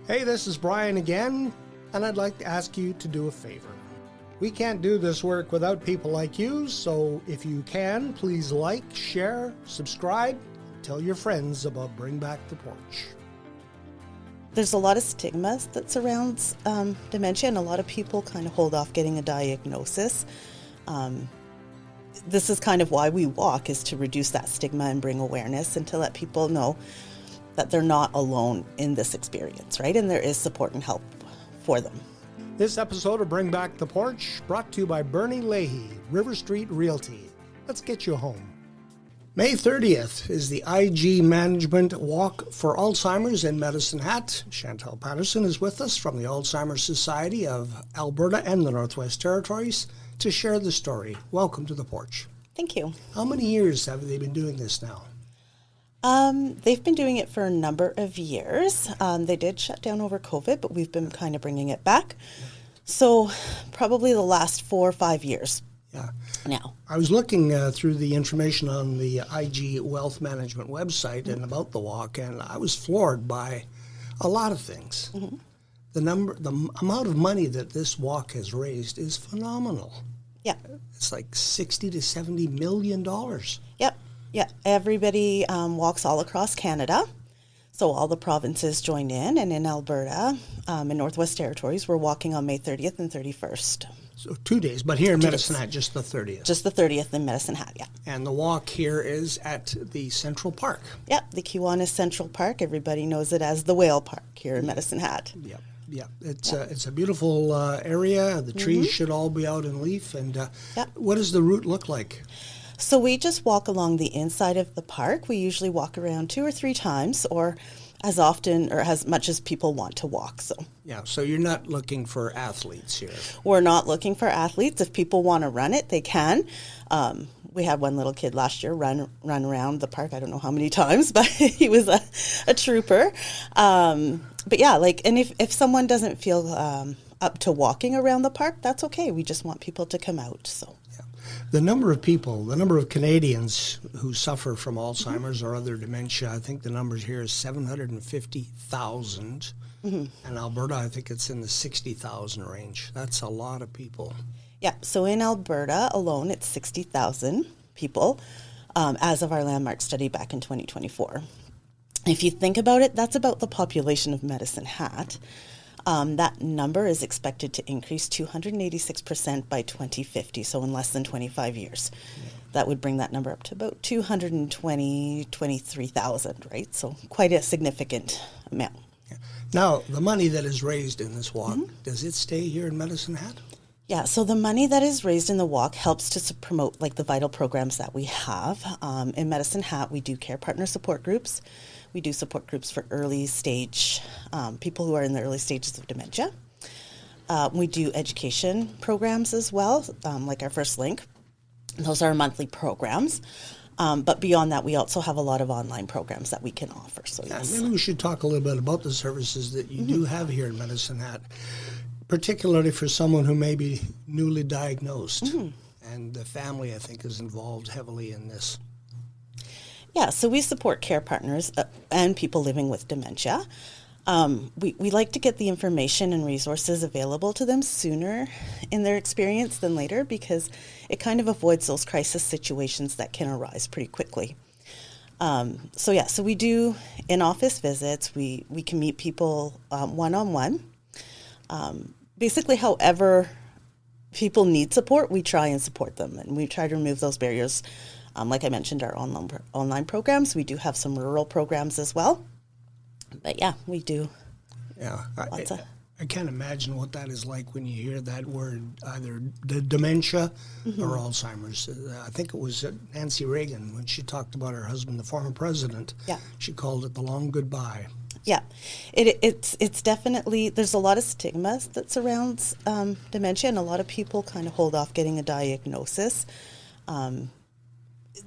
Hey, this is Brian again, and I'd like to ask you to do a favor. We can't do this work without people like you, so if you can, please like, share, subscribe, tell your friends about Bring Back the Porch. There's a lot of stigma that surrounds dementia, and a lot of people kind of hold off getting a diagnosis. This is kind of why we walk, is to reduce that stigma and bring awareness and to let people know that they're not alone in this experience, right? And there is support and help for them. This episode of Bring Back the Porch brought to you by Bernie Leahy, River Street Realty. Let's get you home. May 30th is the IG Management Walk for Alzheimer's in Medicine Hat. Chantal Paterson is with us from the Alzheimer Society of Alberta and the Northwest Territories to share the story. Welcome to the porch. Thank you. How many years have they been doing this now? They've been doing it for a number of years. They did shut down over COVID, but we've been kind of bringing it back. So probably the last 4 or 5 years. Yeah. Now. I was looking through the information on the IG Wealth Management website and about the walk, and I was floored by a lot of things. Mm-hmm. The amount of money that this walk has raised is phenomenal. Yeah. It's like $60 to $70 million. Yep. Yeah, everybody walks all across Canada. So all the provinces join in, and in Alberta, in Northwest Territories, we're walking on May 30th and 31st. So 2 days, but here in Medicine Hat, just the 30th. Just the 30th in Medicine Hat, yeah. And the walk here is at the Central Park. Yep, the Kiwanis Central Park. Everybody knows it as the Whale Park here in Medicine Hat. Yep. Yeah, it's a beautiful area. The trees should all be out in leaf. And what does the route look like? So we just walk along the inside of the park. We usually walk around 2 or 3 times, or as often or as much as people want to walk. So you're not looking for athletes here. We're not looking for athletes. If people want to run it, they can. We had one little kid last year run around the park. I don't know how many times, but he was a trooper. But yeah, and if someone doesn't feel up to walking around the park, that's okay. We just want people to come out. So. The number of Canadians who suffer from Alzheimer's or other dementia, I think the numbers here is 750,000. And Alberta, I think it's in the 60,000 range. That's a lot of people. Yeah, so in Alberta alone, it's 60,000 people as of our landmark study back in 2024. If you think about it, that's about the population of Medicine Hat. That number is expected to increase 286% by 2050, so in less than 25 years. Yeah. That would bring that number up to about 23,000, right? So quite a significant amount. Yeah. Now, the money that is raised in this walk, does it stay here in Medicine Hat? Yeah, so the money that is raised in the walk helps to promote the vital programs that we have. In Medicine Hat, we do care partner support groups. We do support groups for early stage, people who are in the early stages of dementia. We do education programs as well, like our First Link. Those are monthly programs. But beyond that, we also have a lot of online programs that we can offer. So yes. Maybe we should talk a little bit about the services that you do have here in Medicine Hat, particularly for someone who may be newly diagnosed. And the family, I think, is involved heavily in this. Yeah, so we support care partners and people living with dementia. We like to get the information and resources available to them sooner in their experience than later, because it kind of avoids those crisis situations that can arise pretty quickly. So we do in-office visits. We can meet people one-on-one. Basically, however people need support, we try and support them, and we try to remove those barriers. Like I mentioned, our online programs. We do have some rural programs as well. But yeah, we do. Yeah, I can't imagine what that is like when you hear that word, either dementia or Alzheimer's. I think it was Nancy Reagan when she talked about her husband, the former president. Yeah. She called it the long goodbye. Yeah, it's definitely, there's a lot of stigma that surrounds dementia, and a lot of people kind of hold off getting a diagnosis.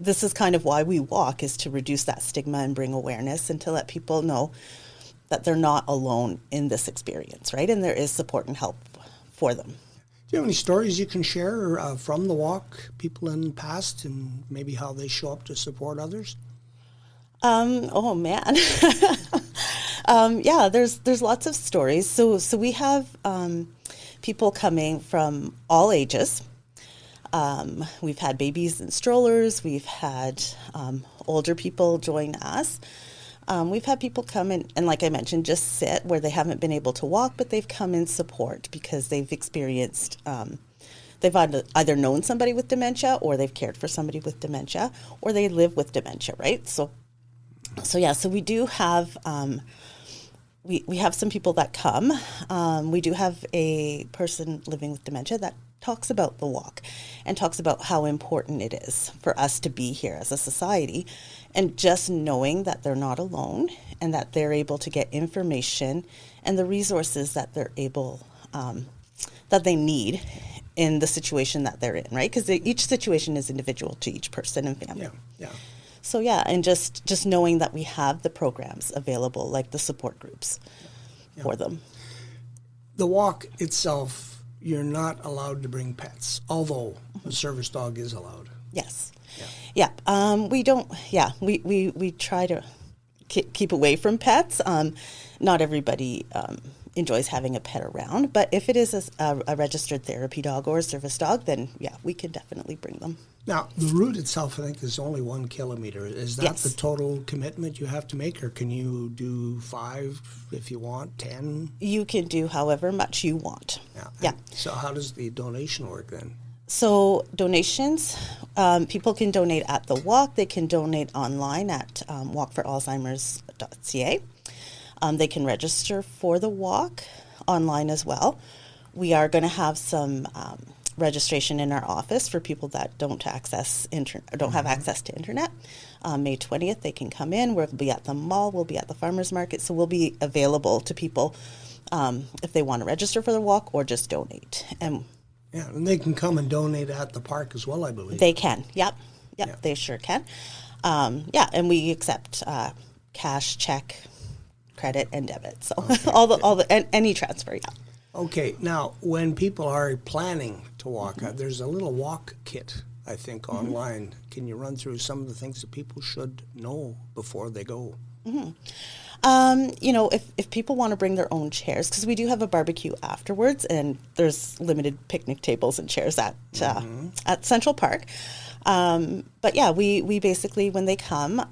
This is kind of why we walk, is to reduce that stigma and bring awareness and to let people know that they're not alone in this experience, right? And there is support and help for them. Do you have any stories you can share from the walk, people in the past, and maybe how they show up to support others? Oh, man. Yeah, there's lots of stories. So we have people coming from all ages. We've had babies in strollers. We've had older people join us. We've had people come in and, like I mentioned, just sit where they haven't been able to walk, but they've come in support because they've experienced, they've either known somebody with dementia, or they've cared for somebody with dementia, or they live with dementia, right? So we do have, we have some people that come. We do have a person living with dementia that talks about the walk and talks about how important it is for us to be here as a society, and just knowing that they're not alone and that they're able to get information and the resources that they're able, that they need in the situation that they're in, right? Because each situation is individual to each person and family. Yeah. So yeah, and just knowing that we have the programs available, like the support groups for them. The walk itself, you're not allowed to bring pets, although a service dog is allowed. Yes. Yeah. We don't. Yeah. We try to keep away from pets. Not everybody enjoys having a pet around, but if it is a registered therapy dog or a service dog, then yeah, we can definitely bring them. Now, the route itself, I think, is only 1 kilometer. Is that Yes. the total commitment you have to make, or can you do 5 if you want, 10? You can do however much you want. Yeah. So how does the donation work then? So donations, people can donate at the walk. They can donate online at walkforalzheimers.ca. They can register for the walk online as well. We are going to have some registration in our office for people that don't have access to internet. May 20th, they can come in. We'll be at the mall. We'll be at the farmers market. So we'll be available to people if they want to register for the walk or just donate. And they can come and donate at the park as well, I believe. they can. Yep, they sure can. And we accept cash, check, credit, and debit. So okay. Any transfer. Yeah. Okay, now when people are planning to walk, there's a little walk kit, I think, online. Can you run through some of the things that people should know before they go? If people want to bring their own chairs, because we do have a barbecue afterwards, and there's limited picnic tables and chairs at Central Park. But yeah, we basically, when they come,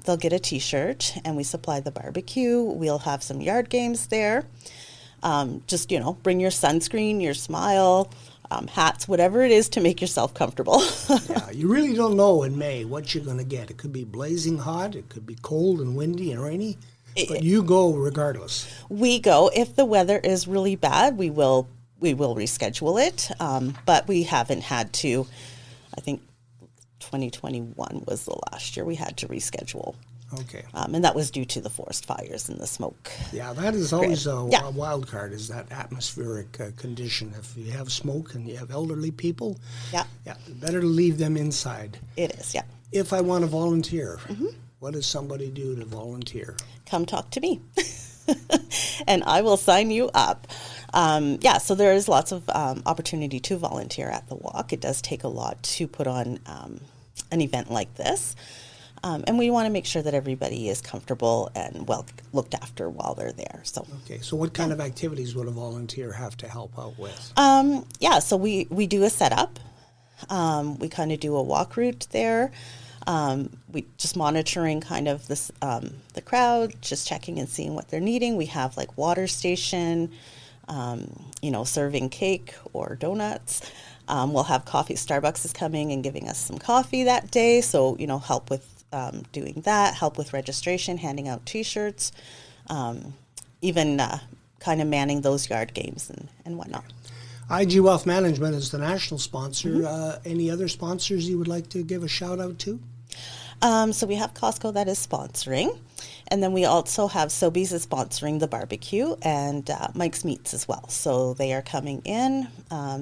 they'll get a T-shirt, and we supply the barbecue. We'll have some yard games there. Just, bring your sunscreen, your smile, hats, whatever it is to make yourself comfortable. Yeah, you really don't know in May what you're going to get. It could be blazing hot. It could be cold and windy and rainy. But you go regardless. We go. If the weather is really bad, we will reschedule it. But we haven't had to. I think 2021 was the last year we had to reschedule. Okay. And that was due to the forest fires and the smoke. Yeah, that is always a wild card, is that atmospheric condition. If you have smoke and you have elderly people, better to leave them inside. It is, yeah. If I want to volunteer, what does somebody do to volunteer? Come talk to me, and I will sign you up. So there is lots of opportunity to volunteer at the walk. It does take a lot to put on an event like this. And we want to make sure that everybody is comfortable and well looked after while they're there. So what kind of activities would a volunteer have to help out with? So we do a setup. We kind of do a walk route there. We just monitoring kind of this the crowd, just checking and seeing what they're needing. We have like water station, serving cake or donuts. We'll have coffee. Starbucks is coming and giving us some coffee that day. So, help with doing that, help with registration, handing out T-shirts, even kind of manning those yard games and whatnot. IG Wealth Management is the national sponsor. Any other sponsors you would like to give a shout out to? So we have Costco that is sponsoring. And then we also have Sobeys is sponsoring the barbecue, and Mike's Meats as well. So they are coming in.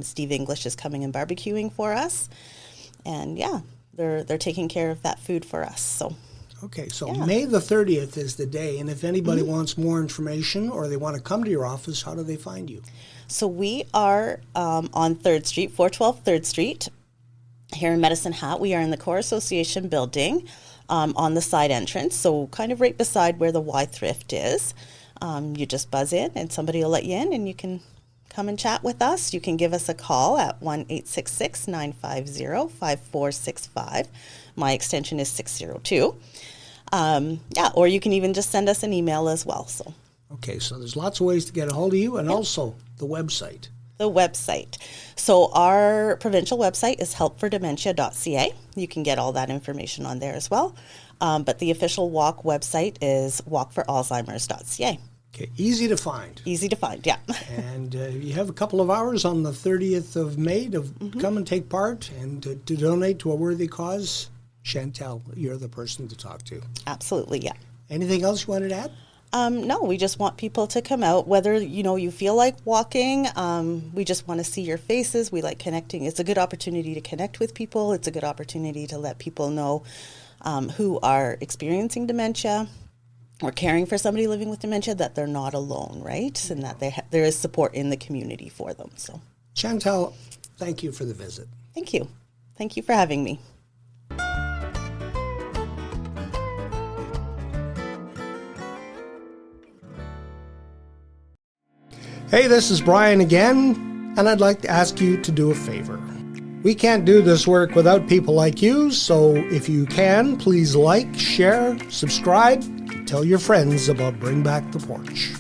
Steve English is coming and barbecuing for us. And they're taking care of that food for us. So May the 30th is the day. And if anybody wants more information or they want to come to your office, how do they find you? So we are on 3rd Street, 412 3rd Street. Here in Medicine Hat, we are in the Core Association building. on the side entrance, so kind of right beside where the Y Thrift is. You just buzz in and somebody will let you in and you can come and chat with us. You can give us a call at 1-866-950-5465. My extension is 602. Or you can even just send us an email as well. So. Okay, so there's lots of ways to get a hold of you, and also the website. The website. So our provincial website is helpfordementia.ca. You can get all that information on there as well. But the official walk website is walkforalzheimers.ca. Okay, easy to find. Easy to find, yeah. And you have a couple of hours on the 30th of May to come and take part and to donate to a worthy cause. Chantelle, you're the person to talk to. Absolutely, yeah. Anything else you wanted to add? No, we just want people to come out, whether, you feel like walking. We just want to see your faces. We like connecting. It's a good opportunity to connect with people. It's a good opportunity to let people know who are experiencing dementia or caring for somebody living with dementia that they're not alone, right? And that there is support in the community for them. So, Chantal, thank you for the visit. Thank you. Thank you for having me. Hey, this is Brian again, and I'd like to ask you to do a favor. We can't do this work without people like you, so if you can, please like, share, subscribe, tell your friends about Bring Back the Porch.